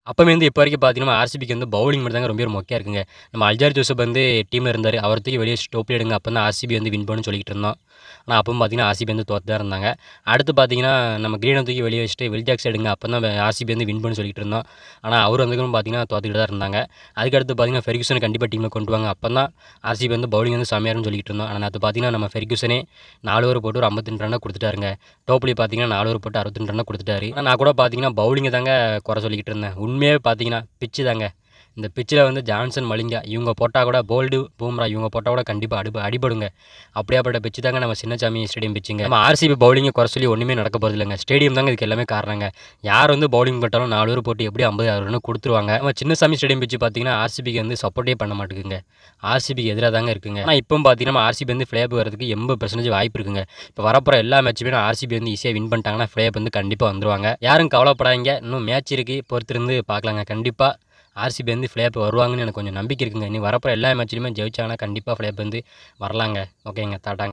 அப்போமே வந்து இப்போ வரைக்கும் பார்த்தீங்கன்னா, ஆர்சிபிக்கு வந்து பவுலிங் மட்டும் தாங்க ரொம்ப மொக்கையா இருக்குங்க. நம்ம அல்ஜார் ஜோசப் வந்து டீம்ல இருந்தாரு. அவர தூக்கி வெளிய வச்சுட்டு டோப்ல எடுங்க. அப்ப தான் ஆர்சிபி வந்து வின் பண்ணும்னு சொல்லிக்கிட்டு இருந்தோம். ஆனா, அப்பவும் பார்த்தீங்கன்னா, ஆர்சிபி வந்து தோத்து தான் இருந்தாங்க. அடுத்து பார்த்தீங்கன்னா, நம்ம கிரீன தூக்கி வெளிய வச்சுட்டு வில் ஜாக்ஸ் எடுங்க. அப்ப தான் ஆர்சிபி வந்து வின் பண்ணும்னு சொல்லிக்கிட்டு இருந்தோம். ஆனா, அவரு வந்ததுக்கப்புறம் பார்த்தீங்கன்னா, தோத்துக்கிட்டு தான் இருந்தாங்க. அதுக்கடுத்து பார்த்தீங்கன்னா, ஃபெர்குசன கண்டிப்பா டீம்ல கொண்டு வாங்க. அப்ப தான் ஆர்சிபி வந்து பவுலிங் வந்து செம்மையா இருக்கும்னு சொல்லிக்கிட்டு இருந்தோம். ஆனா, நேத்து பார்த்தீங்கன்னா, நம்ம ஃபெர்குசனே 4 ஓவர் போட்டு ஒரு 52 ரன்ன குடுத்துட்டாருங்க. டோப்லி பார்த்தீங்கன்னா, 4 ஓவர் போட்டு 62 ரன்ன குடுத்துட்டாரு. ஆனா, நான் கூட பார்த்தீங்கன்னா, பவுலிங்க தாங்க குறை சொல்லிக்கிட்டு இருந்தேன். உண்மையாவே பார்த்தீங்கன்னா, பிட்ச் தாங்க. இந்த பிட்ச்சில வந்து ஜான்சன், மலிங்கா இவங்க போட்டா கூட போல்டு, பூம்ரா இவங்க போட்டா கூட கண்டிப்பா அடிபடுங்க. அப்படியாப்பட்ட பிட்ச் தாங்க நம்ம சின்னசாமி ஸ்டேடியம் பிட்ச்சுங்க. நம்ம ஆர்சிபி பவுலிங்க குறை சொல்லி ஒண்ணுமே நடக்க போறதில்லங்க. ஸ்டேடியம் தாங்க இதுக்கு எல்லாமே காரணங்க. யார் வந்து பவுலிங் போட்டாலும் 4 ஓவர் போட்டு எப்படியும் 50, 60 ரன் குடுத்துருவாங்க. நம்ம சின்னசாமி ஸ்டேடியம் பிட்ச் பார்த்தீங்கன்னா, ஆர்சிபிக்கு வந்து சப்போர்ட்டே பண்ண மாட்டேங்குதுங்க. ஆர்சிபிக்கு எதிரா தாங்க இருக்குங்க. ஆனா இப்பவும் பார்த்தீங்கன்னா, ஆர்சிபி வந்து ஃப்ளே ஆஃப் வரதுக்கு 80% வாய்ப்பு இருக்குங்க. இப்ப வரப்போற எல்லா மேட்சுமே ஆர்சிபி வந்து ஈஸியா வின் பண்ணிட்டாங்கன்னா, ஃப்ளே ஆஃப் வந்து கண்டிப்பா வந்துருவாங்க. யாரும் கவலைப்படாதீங்க. இன்னும் மேட்ச் இருக்கு. பொறுத்திருந்து பார்க்கலாங்க. கண்டிப்பா ஆர்சிபி வந்து ஃப்ளே ஆஃப் வருவாங்கன்னு எனக்கு கொஞ்சம் நம்பிக்கை இருக்குங்க. இனி வரப்போற எல்லா மேட்ச்லயுமே ஜெயிச்சாங்கன்னா, கண்டிப்பா ஃப்ளே ஆஃப் வந்து வரலாங்க. ஓகேங்க. டாட்டாங்க.